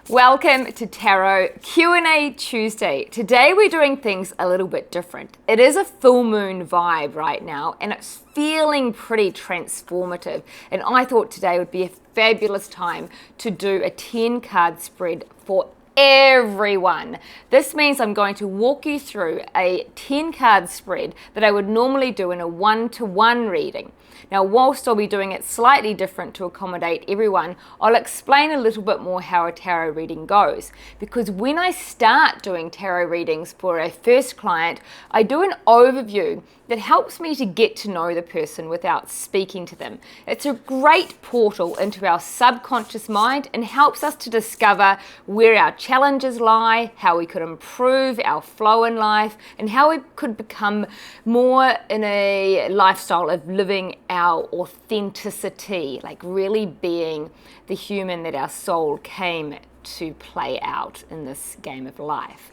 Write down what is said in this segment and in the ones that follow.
Welcome to Tarot Q&A Tuesday. Today we're doing things a little bit different. It is a full moon vibe right now and it's feeling pretty transformative. And I thought today would be a fabulous time to do a 10 card spread for everyone. This means I'm going to walk you through a 10 card spread that I would normally do in a one-to-one reading. Now, whilst I'll be doing it slightly different to accommodate everyone, I'll explain a little bit more how a tarot reading goes. Because when I start doing tarot readings for a first client, I do an overview that helps me to get to know the person without speaking to them. It's a great portal into our subconscious mind and helps us to discover where our challenges lie, how we could improve our flow in life, and how we could become more in a lifestyle of living our authenticity, like really being the human that our soul came to play out in this game of life.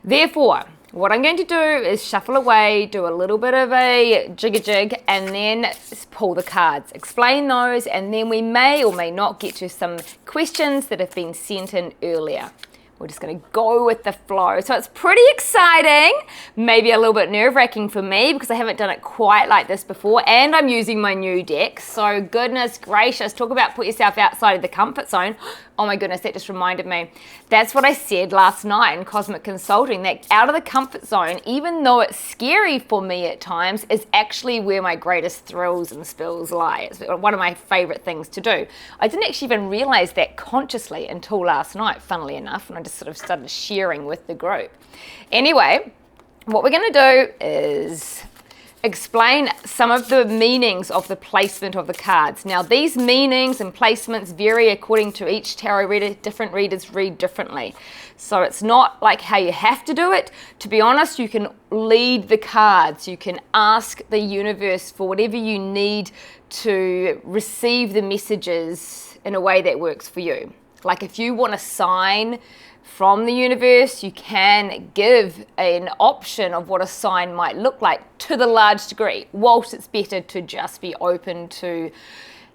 Therefore, what I'm going to do is shuffle away, do a little bit of a jig, and then pull the cards, explain those, and then we may or may not get to some questions that have been sent in earlier. We're just going to go with the flow. So it's pretty exciting, maybe a little bit nerve-wracking for me because I haven't done it quite like this before, and I'm using my new deck. So goodness gracious, talk about put yourself outside of the comfort zone. Oh my goodness, that just reminded me. That's what I said last night in Cosmic Consulting, that out of the comfort zone, even though it's scary for me at times, is actually where my greatest thrills and spills lie. It's one of my favorite things to do. I didn't actually even realize that consciously until last night, funnily enough, when I just sort of started sharing with the group. Anyway, what we're going to do is explain some of the meanings of the placement of the cards. Now, these meanings and placements vary according to each tarot reader. Different readers read differently. So it's not like how you have to do it. To be honest, you can lead the cards. You can ask the universe for whatever you need to receive the messages in a way that works for you. Like if you want a sign from the universe, you can give an option of what a sign might look like to the large degree, whilst it's better to just be open to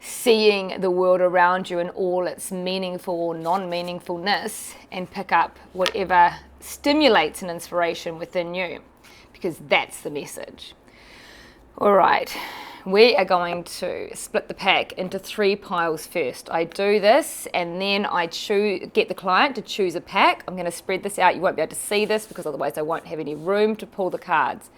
seeing the world around you in all its meaningful or non-meaningfulness and pick up whatever stimulates an inspiration within you, because that's the message. All right. We are going to split the pack into 3 piles first. I do this and then I get the client to choose a pack. I'm going to spread this out. You won't be able to see this because otherwise I won't have any room to pull the cards.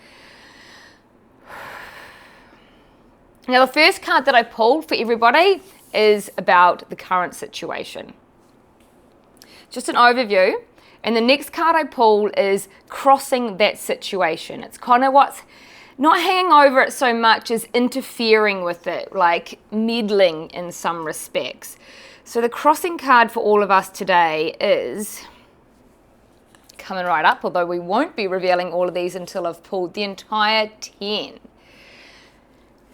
Now the first card that I pulled for everybody is about the current situation. Just an overview. And the next card I pulled is crossing that situation. It's kind of what's not hanging over it so much as interfering with it, like meddling in some respects. So the crossing card for all of us today is coming right up, although we won't be revealing all of these until I've pulled the entire 10.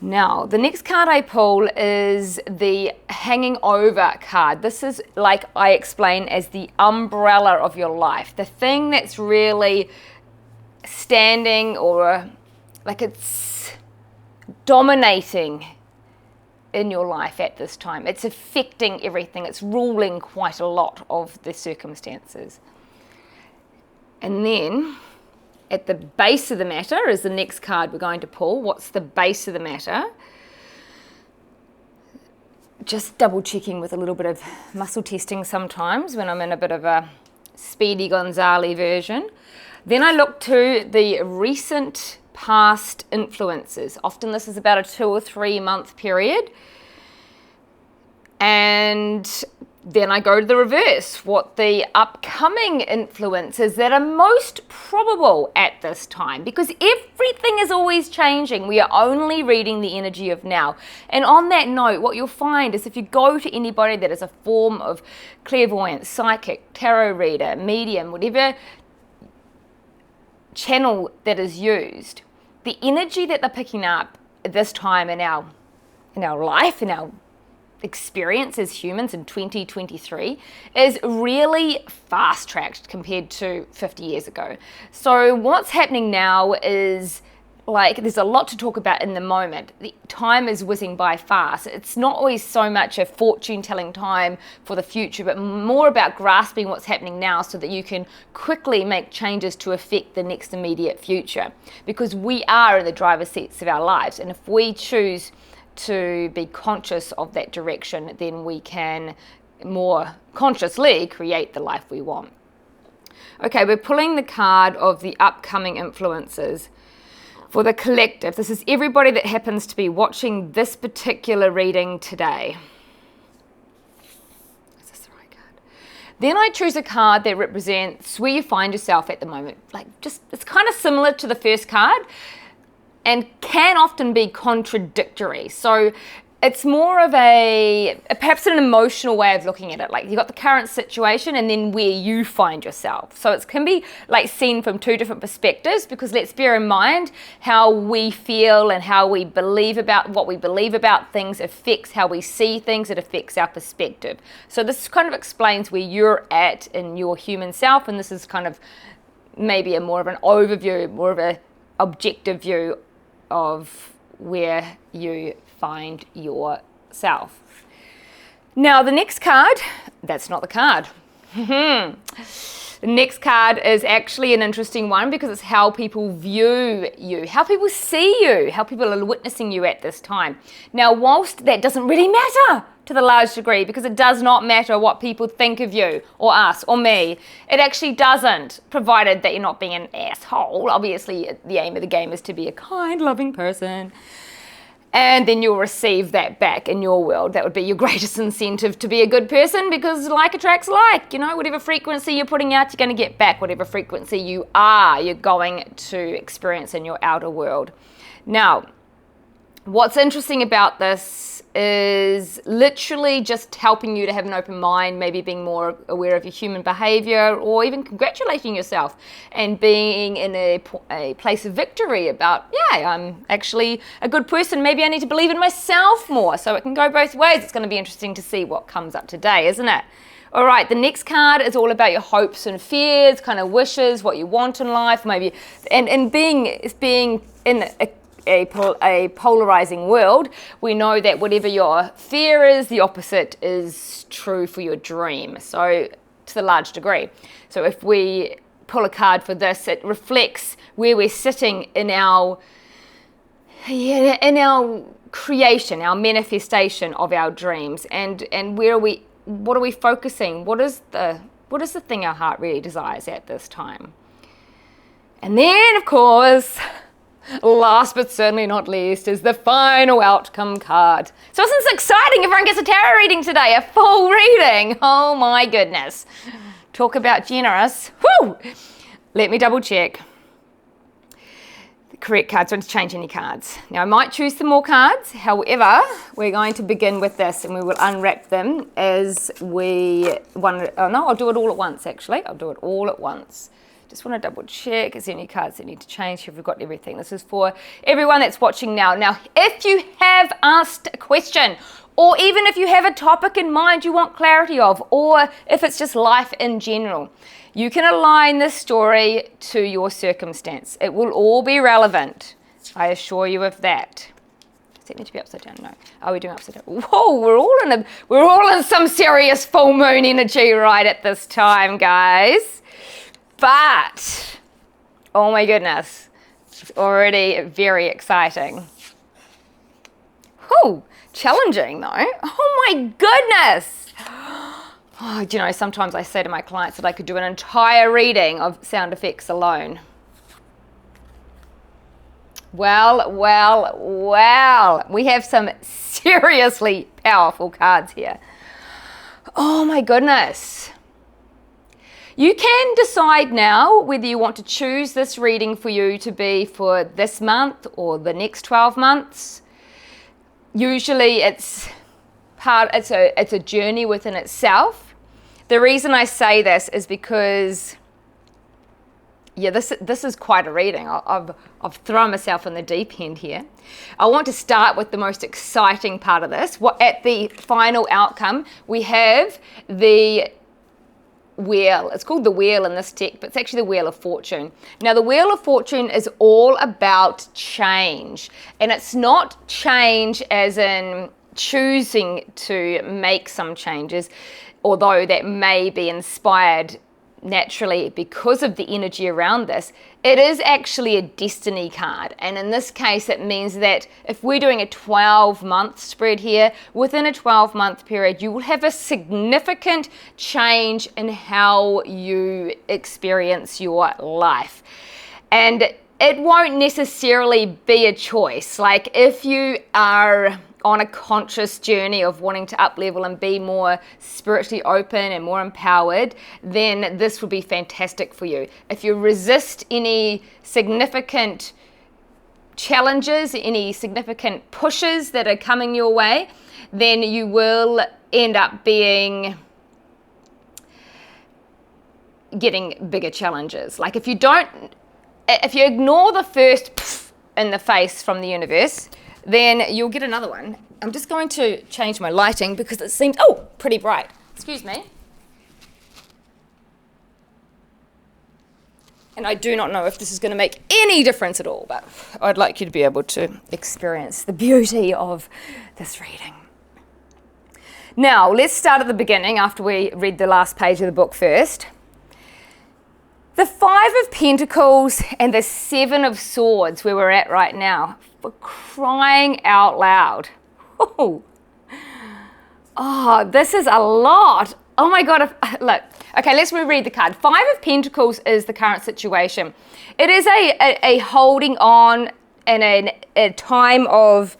Now, the next card I pull is the hanging over card. This is, like I explain, as the umbrella of your life. The thing that's really standing or like it's dominating in your life at this time. It's affecting everything. It's ruling quite a lot of the circumstances. And then at the base of the matter is the next card we're going to pull. What's the base of the matter? Just double checking with a little bit of muscle testing sometimes when I'm in a bit of a Speedy Gonzales version. Then I look to the recent past influences. Often this is about a 2 or 3 month period. And then I go to the reverse, what the upcoming influences that are most probable at this time, because everything is always changing. We are only reading the energy of now. And on that note, what you'll find is if you go to anybody that is a form of clairvoyant, psychic, tarot reader, medium, whatever channel that is used, the energy that they're picking up at this time in our life, in our experience as humans in 2023 is really fast-tracked compared to 50 years ago. So what's happening now is like there's a lot to talk about in the moment. The time is whizzing by fast. It's not always so much a fortune telling time for the future, but more about grasping what's happening now so that you can quickly make changes to affect the next immediate future. Because we are in the driver's seats of our lives, and if we choose to be conscious of that direction, then we can more consciously create the life we want. Okay, we're pulling the card of the upcoming influences for the collective. This is everybody that happens to be watching this particular reading today. Is this the right card? Then I choose a card that represents where you find yourself at the moment. Like, just, it's kind of similar to the first card and can often be contradictory. So it's more of perhaps an emotional way of looking at it. Like, you've got the current situation and then where you find yourself. So it can be like seen from two different perspectives, because let's bear in mind how we feel and how we believe about what we believe about things affects how we see things. It affects our perspective. So this kind of explains where you're at in your human self, and this is kind of maybe more of an overview, more of an objective view of where you find yourself. Now the next card, that's not the card. The next card is actually an interesting one, because it's how people view you, how people see you, how people are witnessing you at this time. Now, whilst that doesn't really matter to the large degree, because it does not matter what people think of you or us or me, it actually doesn't, provided that you're not being an asshole. Obviously, the aim of the game is to be a kind, loving person. And then you'll receive that back in your world. That would be your greatest incentive to be a good person, because like attracts like. You know, whatever frequency you're putting out, you're going to get back. Whatever frequency you are, you're going to experience in your outer world. Now, what's interesting about this is literally just helping you to have an open mind, maybe being more aware of your human behavior, or even congratulating yourself and being in a place of victory about, yeah, I'm actually a good person. Maybe I need to believe in myself more. So it can go both ways. It's going to be interesting to see what comes up today, isn't it? All right, the next card is all about your hopes and fears, kind of wishes, what you want in life, maybe, and being in a polarizing world, we know that whatever your fear is, the opposite is true for your dream. So to the large degree. So if we pull a card for this, it reflects where we're sitting in our creation, our manifestation of our dreams, and what are we focusing? What is the thing our heart really desires at this time? And then, of course, last but certainly not least, is the final outcome card. So isn't this exciting? Everyone gets a tarot reading today, a full reading. Oh my goodness. Talk about generous. Woo! Let me double check. The correct cards, don't change any cards. Now I might choose some more cards. However, we're going to begin with this, and we will unwrap them as I'll do it all at once actually. I'll do it all at once. Just want to double check, is there any cards that need to change? Have we got everything? This is for everyone that's watching now. Now, if you have asked a question, or even if you have a topic in mind you want clarity of, or if it's just life in general, you can align this story to your circumstance. It will all be relevant. I assure you of that. Does it need to be upside down? No. Are we doing upside down? Whoa, we're all in some serious full moon energy right at this time, guys. But, oh my goodness, it's already very exciting. Whew, challenging though. Oh my goodness. Oh, do you know, sometimes I say to my clients that I could do an entire reading of sound effects alone. Well, we have some seriously powerful cards here. Oh my goodness. You can decide now whether you want to choose this reading for you to be for this month or the next 12 months. Usually it's a journey within itself. The reason I say this is because, yeah, this is quite a reading. I've thrown myself in the deep end here. I want to start with the most exciting part of this. At the final outcome, we have the wheel. It's called the wheel in this deck, but it's actually the Wheel of Fortune. Now, the Wheel of Fortune is all about change, and it's not change as in choosing to make some changes, although that may be inspired naturally because of the energy around this. It is actually a destiny card, and in this case it means that if we're doing a 12-month spread here, within a 12-month period you will have a significant change in how you experience your life. And it won't necessarily be a choice. Like if you are on a conscious journey of wanting to up level and be more spiritually open and more empowered, then this would be fantastic for you. If you resist any significant challenges, any significant pushes that are coming your way, then you will end up getting bigger challenges. Like if you ignore the first pff in the face from the universe, then you'll get another one. I'm just going to change my lighting because it seems, pretty bright. Excuse me. And I do not know if this is going to make any difference at all, but I'd like you to be able to experience the beauty of this reading. Now, let's start at the beginning after we read the last page of the book first. The Five of Pentacles and the Seven of Swords, where we're at right now, for crying out loud. Oh, this is a lot. Oh my God. Look, okay, let's reread the card. Five of Pentacles is the current situation. It is a holding on and a time of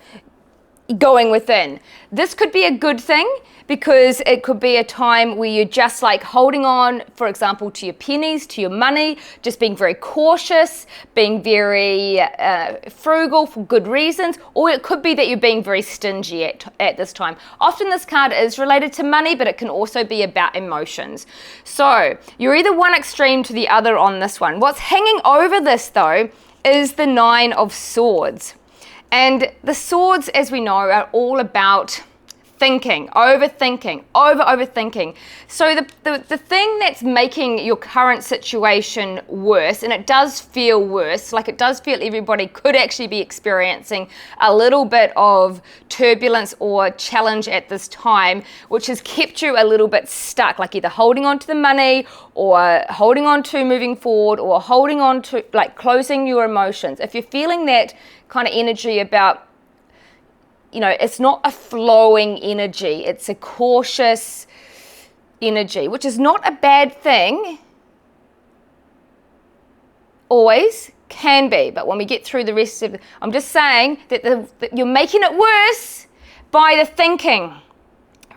going within. This could be a good thing because it could be a time where you're just like holding on, for example, to your pennies, to your money, just being very cautious, being very frugal for good reasons, or it could be that you're being very stingy at this time. Often this card is related to money, but it can also be about emotions. So you're either one extreme to the other on this one. What's hanging over this though is the Nine of Swords. And the swords, as we know, are all about thinking, overthinking. So the thing that's making your current situation worse, and it does feel worse, like it does feel everybody could actually be experiencing a little bit of turbulence or challenge at this time, which has kept you a little bit stuck, like either holding on to the money or holding on to moving forward or holding on to like closing your emotions. If you're feeling that kind of energy about, it's not a flowing energy, it's a cautious energy, which is not a bad thing, always can be, but when we get through the rest of I'm just saying that you're making it worse by the thinking.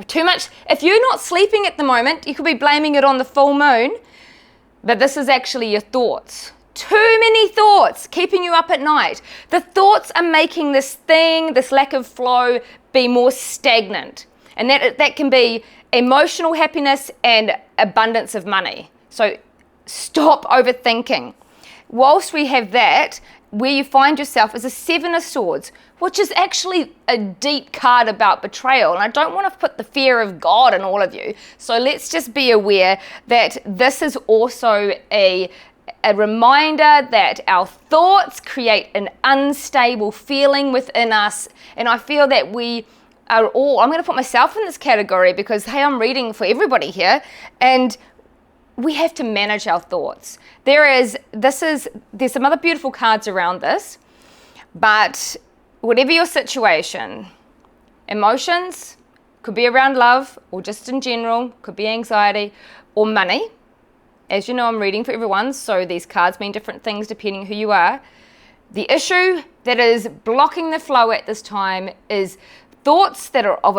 Too much, if you're not sleeping at the moment, you could be blaming it on the full moon, but this is actually your thoughts. Too many thoughts keeping you up at night. The thoughts are making this lack of flow, be more stagnant. And that can be emotional happiness and abundance of money. So stop overthinking. Whilst we have that, where you find yourself is a Seven of Swords, which is actually a deep card about betrayal. And I don't want to put the fear of God in all of you. So let's just be aware that this is also a reminder that our thoughts create an unstable feeling within us. And I feel that we are all, I'm going to put myself in this category because, hey, I'm reading for everybody here. And we have to manage our thoughts. There's some other beautiful cards around this, but whatever your situation, emotions, could be around love or just in general, could be anxiety or money. As you know, I'm reading for everyone, so these cards mean different things depending who you are. The issue that is blocking the flow at this time is thoughts that are of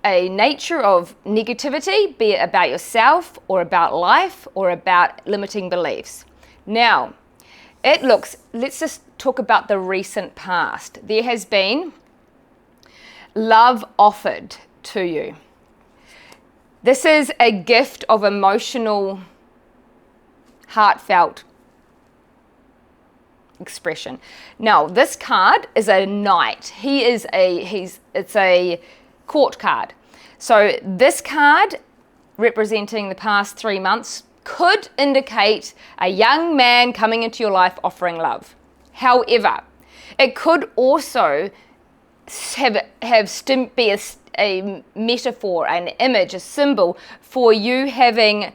a nature of negativity, be it about yourself or about life or about limiting beliefs. Now, let's just talk about the recent past. There has been love offered to you. This is a gift of emotional, heartfelt expression. Now, this card is a knight. It's a court card. So this card representing the past 3 months could indicate a young man coming into your life offering love. However, it could also be a metaphor, an image, a symbol for you having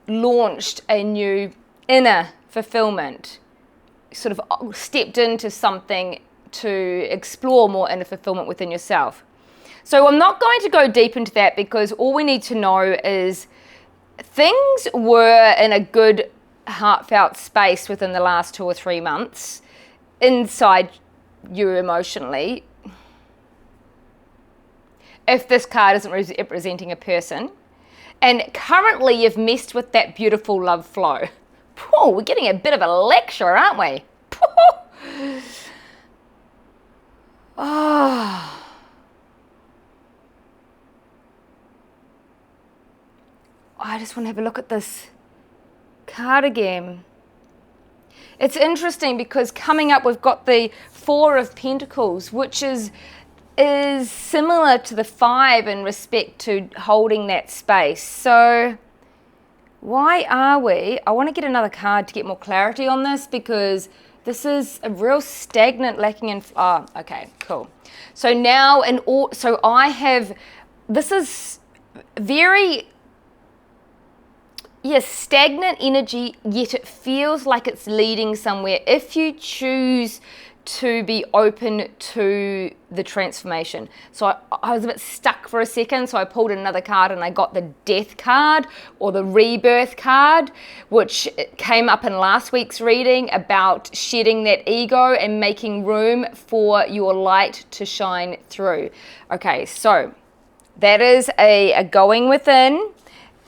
launched a new inner fulfillment, sort of stepped into something to explore more inner fulfillment within yourself. So I'm not going to go deep into that, because all we need to know is things were in a good heartfelt space within the last 2 or 3 months inside you emotionally. If this card isn't representing a person, and currently you've messed with that beautiful love flow. Whoa, we're getting a bit of a lecture, aren't we? Oh. I just want to have a look at this card again. It's interesting because coming up we've got the Four of Pentacles, which is similar to the 5 in respect to holding that space. So why are we? I want to get another card to get more clarity on this, because this is a real stagnant, lacking in. Oh, okay, cool. So now so I have. This is very. Yes, stagnant energy, yet it feels like it's leading somewhere if you choose to be open to the transformation. So I was a bit stuck for a second, so I pulled another card and I got the Death card, or the Rebirth card, which came up in last week's reading about shedding that ego and making room for your light to shine through. Okay, so that is a going within,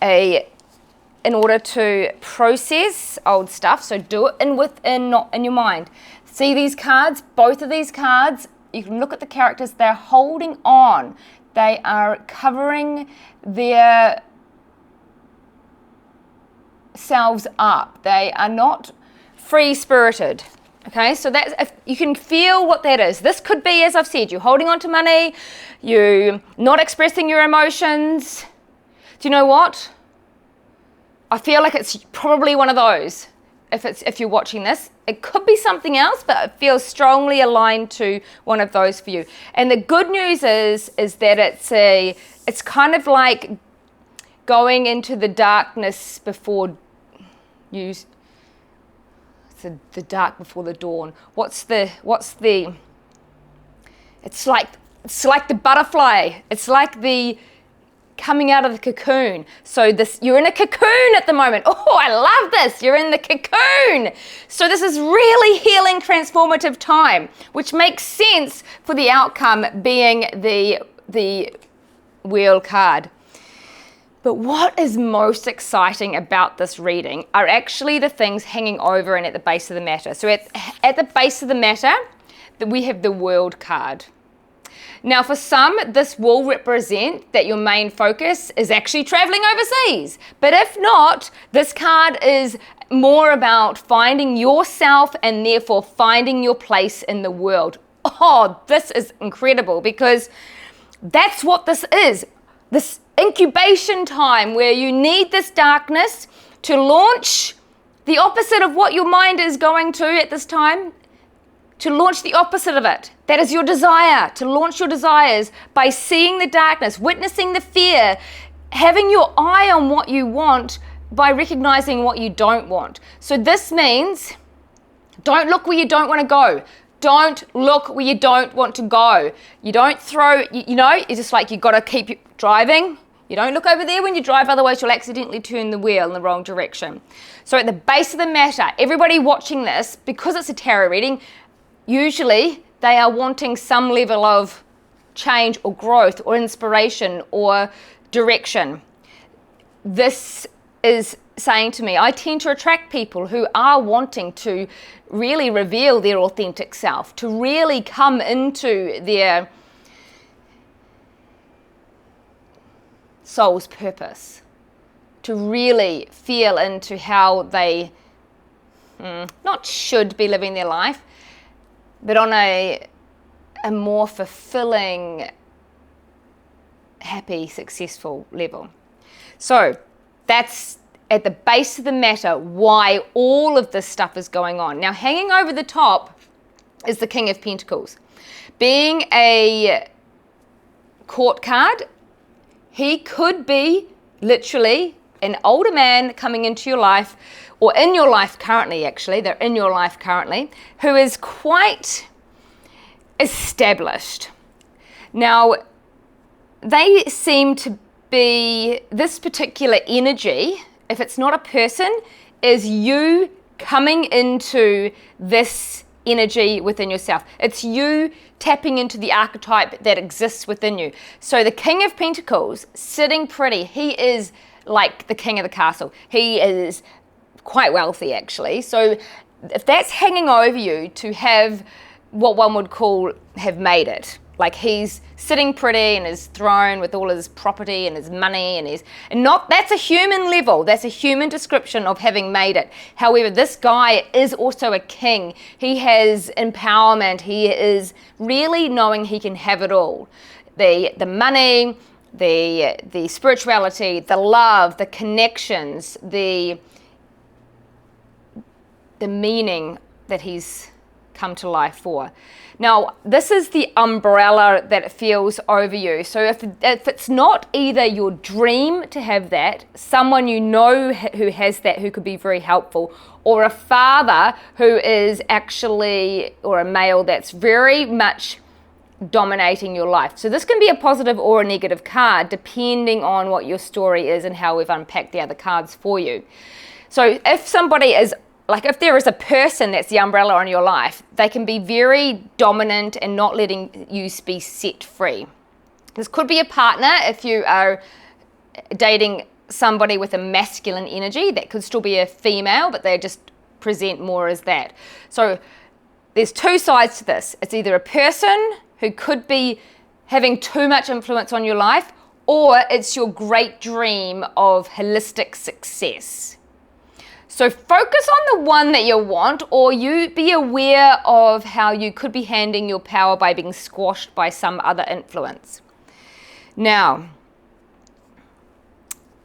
in order to process old stuff. So do it within, not in your mind. See these cards, both of these cards, you can look at the characters, they're holding on. They are covering their selves up. They are not free-spirited. Okay, so that's, if you can feel what that is. This could be, as I've said, you're holding on to money, you're not expressing your emotions. Do you know what? I feel like it's probably one of those. If you're watching this, it could be something else, but it feels strongly aligned to one of those for you. And the good news is that it's kind of like going into the darkness before you. It's the dark before the dawn. It's like the butterfly. It's like the coming out of the cocoon. So you're in a cocoon at the moment. Oh, I love this. You're in the cocoon. So this is really healing, transformative time, which makes sense for the outcome being the Wheel card. But what is most exciting about this reading are actually the things hanging over and at the base of the matter. So at the base of the matter, we have the World card. Now, for some, this will represent that your main focus is actually traveling overseas. But if not, this card is more about finding yourself and therefore finding your place in the world. Oh, this is incredible, because that's what this is. This incubation time where you need this darkness to launch the opposite of what your mind is going to at this time. To launch the opposite of it. That is your desire. To launch your desires by seeing the darkness, witnessing the fear, having your eye on what you want by recognizing what you don't want. So this means don't look where you don't want to go. Don't look where you don't want to go. You don't it's just like you got to keep driving. You don't look over there when you drive, otherwise you'll accidentally turn the wheel in the wrong direction. So at the base of the matter, everybody watching this, because it's a tarot reading, usually they are wanting some level of change or growth or inspiration or direction. This is saying to me, I tend to attract people who are wanting to really reveal their authentic self, to really come into their soul's purpose, to really feel into how they not should be living their life, but on a more fulfilling, happy, successful level. So that's at the base of the matter why all of this stuff is going on. Now, hanging over the top is the King of Pentacles. Being a court card, he could be literally an older man coming into your life, or in your life currently, actually, they're in your life currently, who is quite established. Now, they seem to be, this particular energy, if it's not a person, is you coming into this energy within yourself. It's you tapping into the archetype that exists within you. So the King of Pentacles, sitting pretty, he is like the king of the castle. He is quite wealthy, actually. So if that's hanging over you, to have what one would call have made it, like he's sitting pretty in his throne with all his property and his money and not, that's a human level, that's a human description of having made it. However, this guy is also a king. He has empowerment. He is really knowing he can have it all. The money, the spirituality, the love, the connections, the meaning that he's come to life for. Now, this is the umbrella that feels over you. So if it's not either your dream to have that, someone you know who has that who could be very helpful, or a father who is actually, or a male that's very much dominating your life. So this can be a positive or a negative card depending on what your story is and how we've unpacked the other cards for you. So if somebody is, like if there is a person that's the umbrella on your life, they can be very dominant and not letting you be set free. This could be a partner if you are dating somebody with a masculine energy. That could still be a female, but they just present more as that. So there's two sides to this. It's either a person who could be having too much influence on your life, or it's your great dream of holistic success. So focus on the one that you want, or you be aware of how you could be handing your power by being squashed by some other influence. Now,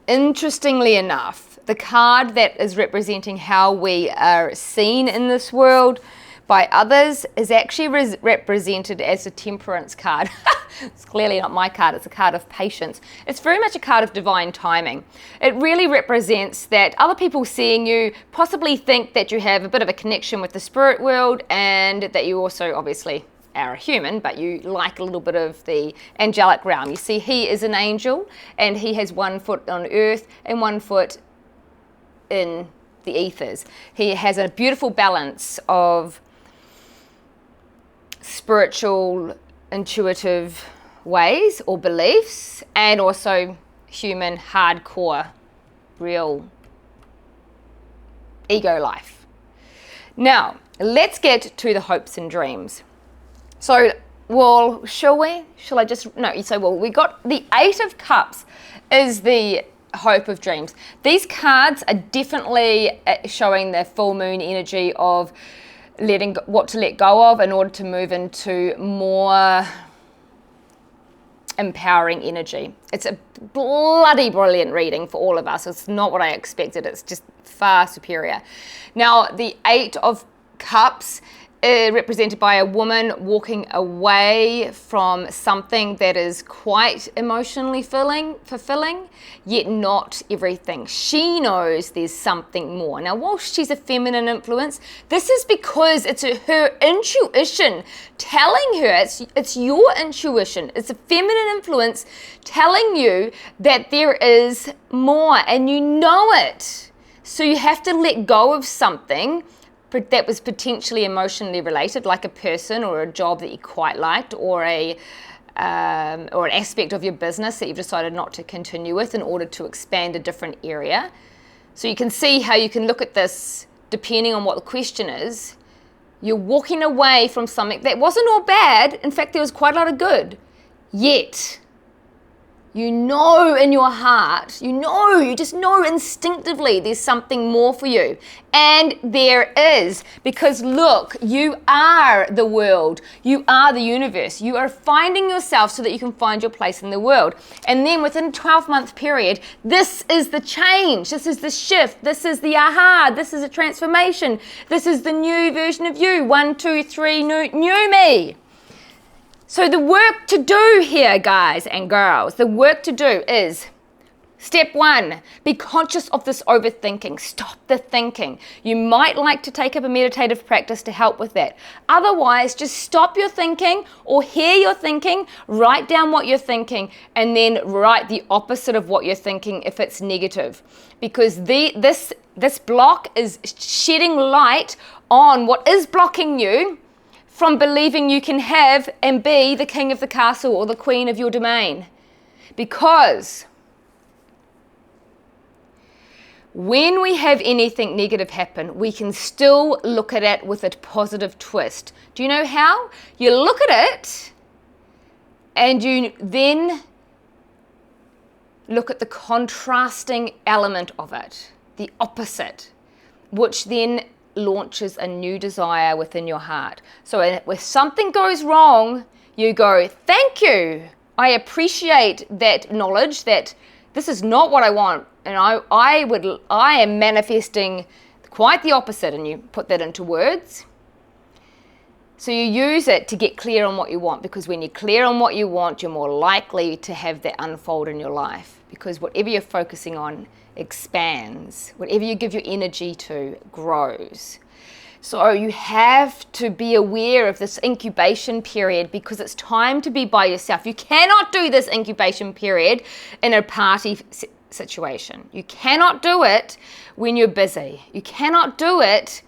interestingly enough, the card that is representing how we are seen in this world by others is actually represented as a Temperance card. It's clearly not my card, it's a card of patience. It's very much a card of divine timing. It really represents that other people seeing you possibly think that you have a bit of a connection with the spirit world, and that you also obviously are a human, but you like a little bit of the angelic realm. You see, he is an angel, and he has 1 foot on earth and 1 foot in the ethers. He has a beautiful balance of spiritual, intuitive ways or beliefs, and also human, hardcore, real ego life. Now, let's get to the hopes and dreams. So, well, shall we? Shall I just, no, you say, well, we got the 8 of Cups is the hope of dreams. These cards are definitely showing the full moon energy of letting what to let go of in order to move into more empowering energy. It's a bloody brilliant reading for all of us. It's not what I expected. It's just far superior. Now, the 8 of Cups, represented by a woman walking away from something that is quite emotionally fulfilling, yet not everything. She knows there's something more. Now, whilst she's a feminine influence, this is because it's her intuition telling her, it's your intuition, it's a feminine influence telling you that there is more, and you know it. So you have to let go of something that was potentially emotionally related, like a person or a job that you quite liked, or an aspect of your business that you've decided not to continue with in order to expand a different area. So you can see how you can look at this depending on what the question is. You're walking away from something that wasn't all bad. In fact, there was quite a lot of good. Yet, You know in your heart, you just know instinctively there's something more for you. And there is, because look, you are the world. You are the universe. You are finding yourself so that you can find your place in the world. And then within a 12-month period, this is the change. This is the shift. This is the aha. This is a transformation. This is the new version of you. 1, 2, 3, new me. So the work to do here, guys and girls, the work to do is, step 1, be conscious of this overthinking. Stop the thinking. You might like to take up a meditative practice to help with that. Otherwise, just stop your thinking or hear your thinking, write down what you're thinking, and then write the opposite of what you're thinking if it's negative. Because this block is shedding light on what is blocking you from believing you can have and be the king of the castle or the queen of your domain. Because when we have anything negative happen, we can still look at it with a positive twist. Do you know how? You look at it and you then look at the contrasting element of it, the opposite, which then launches a new desire within your heart. So if something goes wrong, you go, thank you. I appreciate that knowledge that this is not what I want. And I am manifesting quite the opposite. And you put that into words. So you use it to get clear on what you want, because when you're clear on what you want, you're more likely to have that unfold in your life, because whatever you're focusing on expands. Whatever you give your energy to grows. So you have to be aware of this incubation period, because it's time to be by yourself. You cannot do this incubation period in a party situation. You cannot do it when you're busy. You cannot do it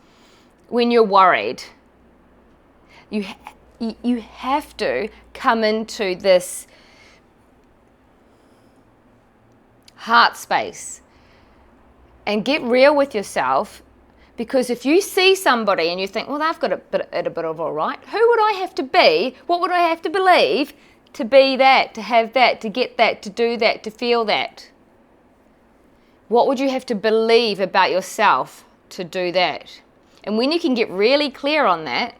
when you're worried. You have to come into this heart space and get real with yourself, because if you see somebody and you think, well, they've got a bit of all right, who would I have to be? What would I have to believe to be that, to have that, to get that, to do that, to feel that? What would you have to believe about yourself to do that? And when you can get really clear on that,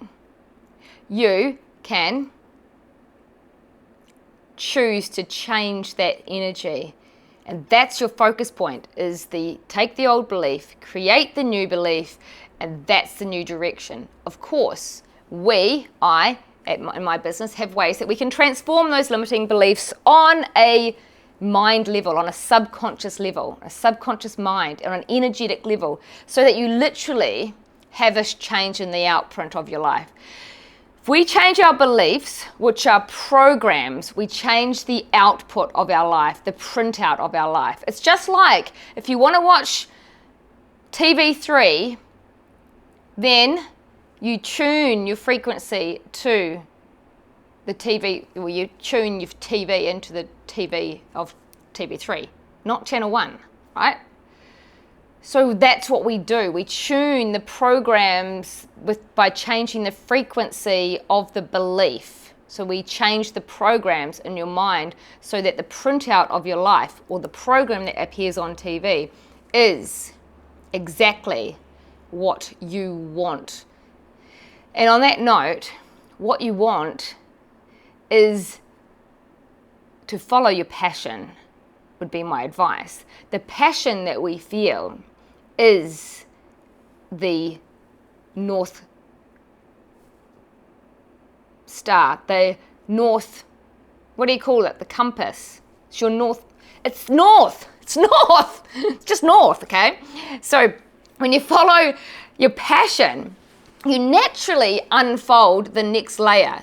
you can choose to change that energy. And that's your focus point, is take the old belief, create the new belief, and that's the new direction. Of course, in my business, have ways that we can transform those limiting beliefs on a mind level, on a subconscious level, a subconscious mind, on an energetic level, so that you literally have a change in the outprint of your life. If we change our beliefs, which are programs, we change the output of our life, the printout of our life. It's just like if you want to watch TV3, then you tune your frequency to the TV, or you tune your TV into the TV of TV3, not Channel 1, right? So that's what we do. We tune the programs by changing the frequency of the belief. So we change the programs in your mind so that the printout of your life, or the program that appears on TV, is exactly what you want. And on that note, what you want is to follow your passion, would be my advice. The passion that we feel is the North Star, the North, what do you call it? The compass. It's your North, it's North, it's North, it's just North, okay? So when you follow your passion, you naturally unfold the next layer.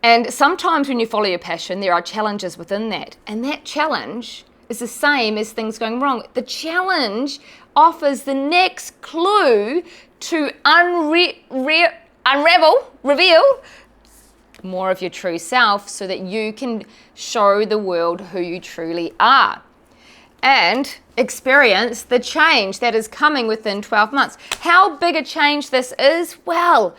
And sometimes when you follow your passion, there are challenges within that. And that challenge is the same as things going wrong. The challenge offers the next clue to reveal more of your true self, so that you can show the world who you truly are and experience the change that is coming within 12 months. How big a change this is? Well,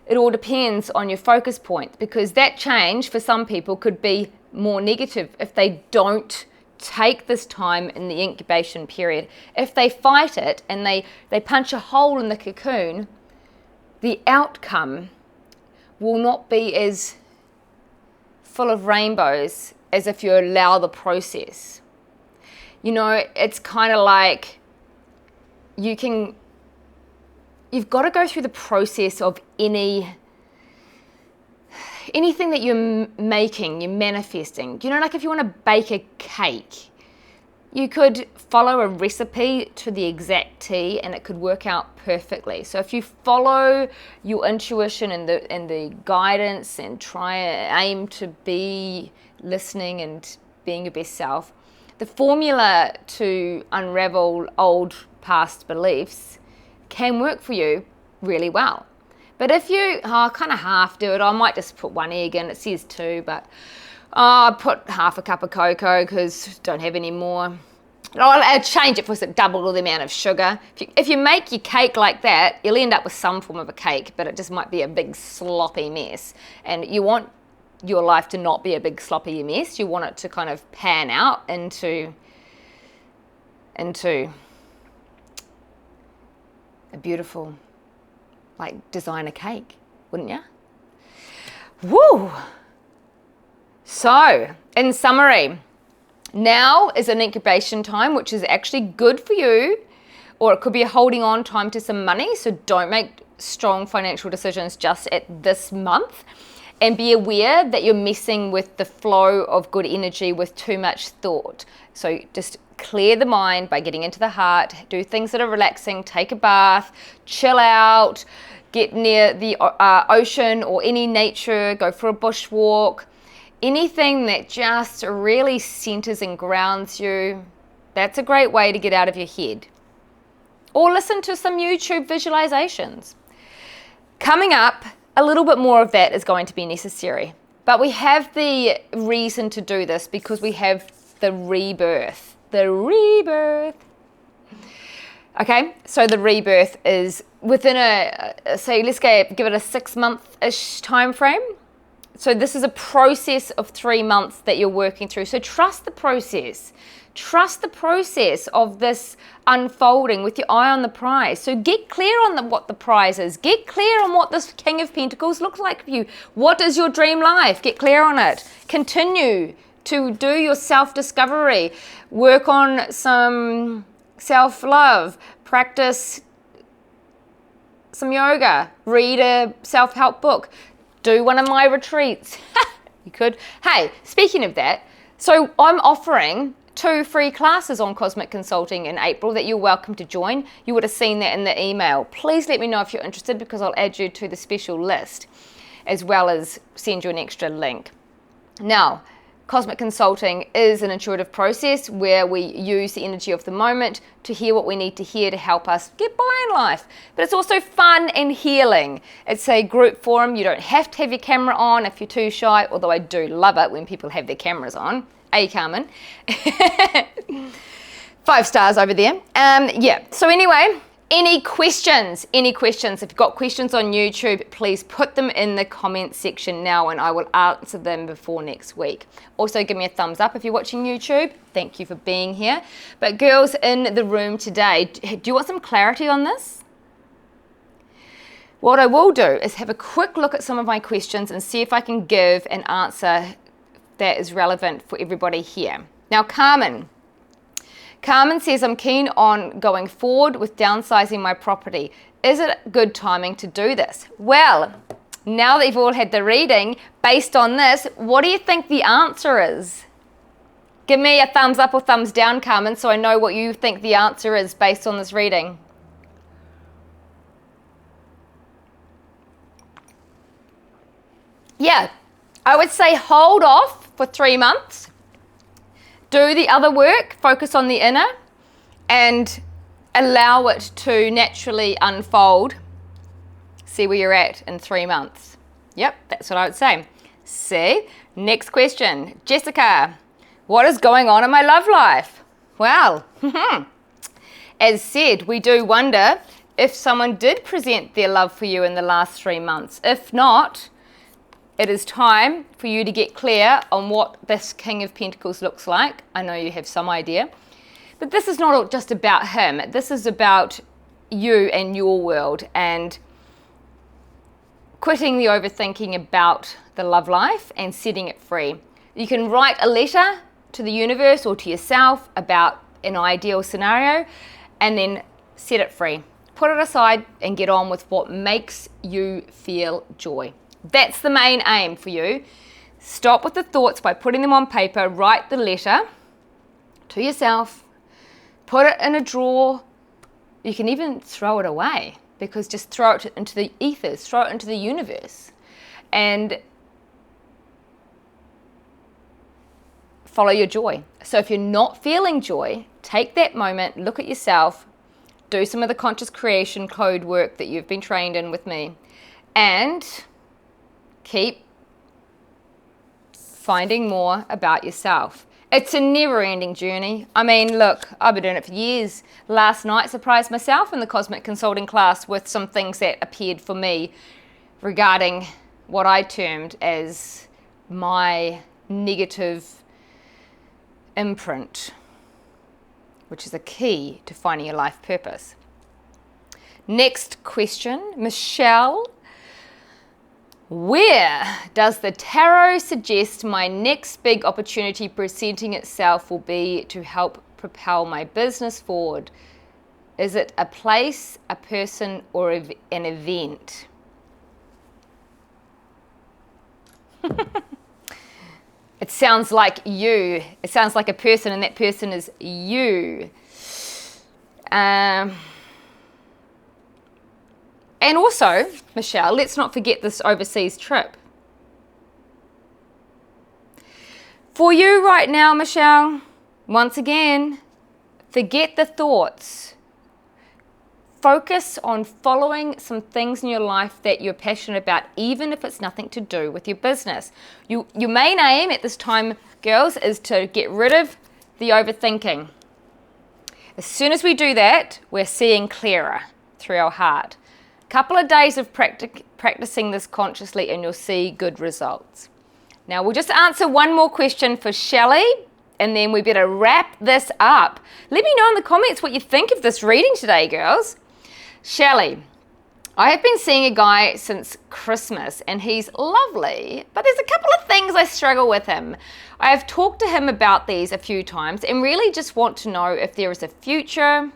it all depends on your focus point, because that change for some people could be more negative if they don't take this time in the incubation period. If they fight it and they punch a hole in the cocoon, the outcome will not be as full of rainbows as if you allow the process. You know, it's kind of like you've got to go through the process of anything that you're making, you're manifesting. You know, like if you want to bake a cake, you could follow a recipe to the exact T and it could work out perfectly. So if you follow your intuition and the guidance and aim to be listening and being your best self, the formula to unravel old past beliefs can work for you really well. But if you kind of half do it, I might just put 1 egg in, it says 2, but I put half a cup of cocoa because don't have any more. I'll change it for double the amount of sugar. If you make your cake like that, you'll end up with some form of a cake, but it just might be a big sloppy mess. And you want your life to not be a big sloppy mess. You want it to kind of pan out into a beautiful, like, designer cake, wouldn't you? Woo! So, in summary, now is an incubation time, which is actually good for you, or it could be a holding on time to some money. So don't make strong financial decisions just at this month. And be aware that you're messing with the flow of good energy with too much thought. So just clear the mind by getting into the heart, do things that are relaxing, take a bath, chill out, get near the ocean or any nature, go for a bushwalk. Anything that just really centers and grounds you, that's a great way to get out of your head. Or listen to some YouTube visualizations. Coming up, a little bit more of that is going to be necessary. But we have the reason to do this because we have the rebirth. The rebirth. Okay, so the rebirth is within let's give it a 6-month-ish time frame. So this is a process of 3 months that you're working through. So trust the process. Trust the process of this unfolding with your eye on the prize. So get clear on what the prize is. Get clear on what this King of Pentacles looks like for you. What is your dream life? Get clear on it. Continue to do your self-discovery. Work on some self-love. Practice some yoga. Read a self-help book. Do one of my retreats. You could. Hey, speaking of that, so I'm offering 2 free classes on cosmic consulting in April that you're welcome to join. You would have seen that in the email. Please let me know if you're interested because I'll add you to the special list as well as send you an extra link. Now, cosmic consulting is an intuitive process where we use the energy of the moment to hear what we need to hear to help us get by in life. But it's also fun and healing. It's a group forum. You don't have to have your camera on if you're too shy, although I do love it when people have their cameras on. Carmen. 5 stars over there. Yeah, so anyway, any questions? If you've got questions on YouTube, please put them in the comment section now and I will answer them before next week. Also, give me a thumbs up if you're watching YouTube. Thank you for being here. But girls in the room today, do you want some clarity on this? What I will do is have a quick look at some of my questions and see if I can give an answer that is relevant for everybody here. Now, Carmen says, I'm keen on going forward with downsizing my property. Is it good timing to do this? Well, now that you've all had the reading, based on this, what do you think the answer is? Give me a thumbs up or thumbs down, Carmen, so I know what you think the answer is based on this reading. Yeah, I would say hold off for 3 months. Do the other work, focus on the inner, and allow it to naturally unfold. See where you're at in 3 months. Yep, that's what I would say. See, next question. Jessica, what is going on in my love life? Well, as said, we do wonder if someone did present their love for you in the last 3 months. If not, it is time for you to get clear on what this King of Pentacles looks like. I know you have some idea, but this is not just about him. This is about you and your world, and quitting the overthinking about the love life and setting it free. You can write a letter to the universe or to yourself about an ideal scenario and then set it free. Put it aside and get on with what makes you feel joy. That's the main aim for you. Stop with the thoughts by putting them on paper. Write the letter to yourself. Put it in a drawer. You can even throw it away, because just throw it into the ethers, throw it into the universe, and follow your joy. So if you're not feeling joy, take that moment, look at yourself, do some of the conscious creation code work that you've been trained in with me, and keep finding more about yourself. It's a never-ending journey. I mean, look, I've been doing it for years. Last night, surprised myself in the Cosmic Consulting class with some things that appeared for me regarding what I termed as my negative imprint, which is a key to finding your life purpose. Next question, Michelle. Where does the tarot suggest my next big opportunity presenting itself will be to help propel my business forward? Is it a place, a person, or an event? It sounds like you. It sounds like a person, and that person is you. And also, Michelle, let's not forget this overseas trip. For you right now, Michelle, once again, forget the thoughts. Focus on following some things in your life that you're passionate about, even if it's nothing to do with your business. Your main aim at this time, girls, is to get rid of the overthinking. As soon as we do that, we're seeing clearer through our heart. Couple of days of practicing this consciously and you'll see good results. Now we'll just answer one more question for Shelley, and then we better wrap this up. Let me know in the comments what you think of this reading today, girls. Shelley, I have been seeing a guy since Christmas and he's lovely, but there's a couple of things I struggle with him. I have talked to him about these a few times and really just want to know if there is a future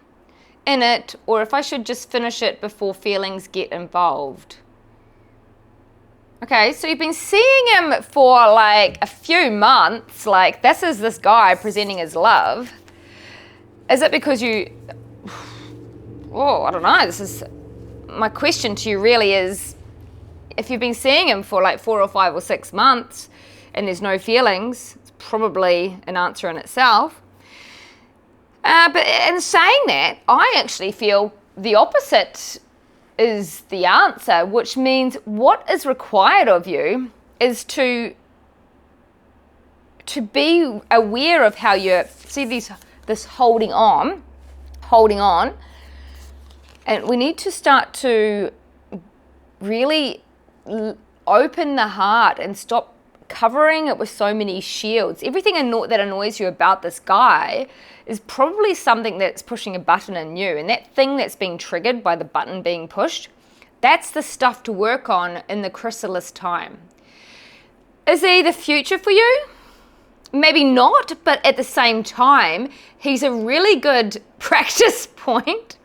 in it, or if I should just finish it before feelings get involved. Okay, so you've been seeing him for like a few months, like this is this guy presenting his love. Is it because you, I don't know, this is, my question to you really is, if you've been seeing him for like 4 or 5 or 6 months and there's no feelings, it's probably an answer in itself. But in saying that, I actually feel the opposite is the answer, which means what is required of you is to be aware of how you see this holding on, and we need to start to really open the heart and stop covering it with so many shields. Everything that annoys you about this guy is probably something that's pushing a button in you, and that thing that's being triggered by the button being pushed, that's the stuff to work on in the chrysalis time. Is he the future for you? Maybe not, but at the same time, he's a really good practice point.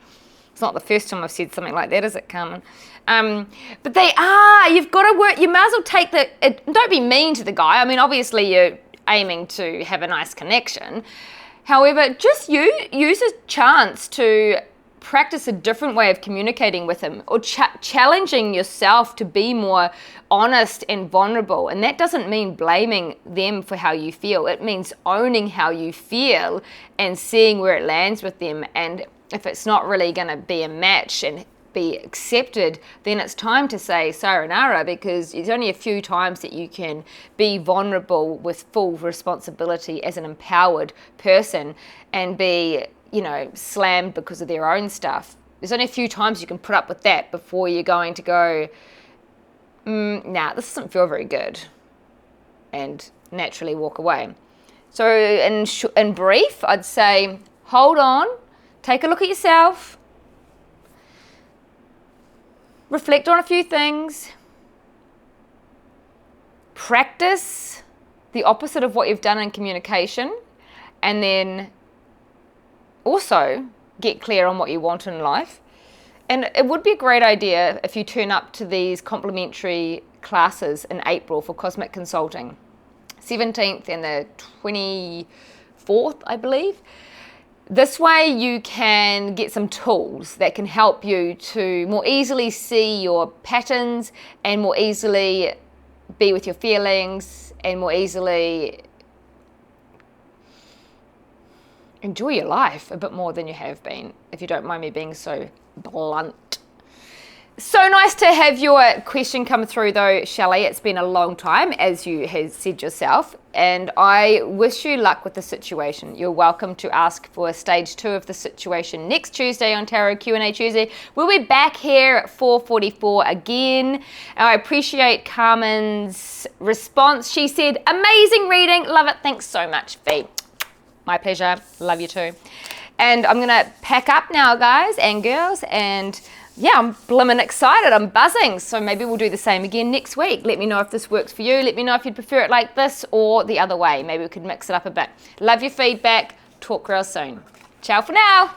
It's not the first time I've said something like that, is it, Carmen? But they are, you've got to work, you might as well take don't be mean to the guy. I mean, obviously you're aiming to have a nice connection. However, just use a chance to practice a different way of communicating with him, or challenging yourself to be more honest and vulnerable. And that doesn't mean blaming them for how you feel. It means owning how you feel and seeing where it lands with them. And if it's not really going to be a match and be accepted, then it's time to say sayonara, because it's only a few times that you can be vulnerable with full responsibility as an empowered person and be, slammed because of their own stuff. There's only a few times you can put up with that before you're going to go Nah, this doesn't feel very good, and naturally walk away. So in brief, I'd say hold on, take a look at yourself, reflect on a few things, practice the opposite of what you've done in communication, and then also get clear on what you want in life. And it would be a great idea if you turn up to these complimentary classes in April for Cosmic Consulting, 17th and the 24th, I believe. This way you can get some tools that can help you to more easily see your patterns and more easily be with your feelings and more easily enjoy your life a bit more than you have been, if you don't mind me being so blunt. So nice to have your question come through though, Shelley. It's been a long time, as you have said yourself, and I wish you luck with the situation. You're welcome to ask for stage 2 of the situation next Tuesday on Tarot Q&A Tuesday. We'll be back here at 4:44 again. I appreciate Carmen's response. She said, amazing reading, love it. Thanks so much, Fee. My pleasure, love you too. And I'm gonna pack up now, guys and girls, and yeah, I'm blimmin' excited, I'm buzzing. So maybe we'll do the same again next week. Let me know if this works for you. Let me know if you'd prefer it like this or the other way. Maybe we could mix it up a bit. Love your feedback. Talk real soon. Ciao for now.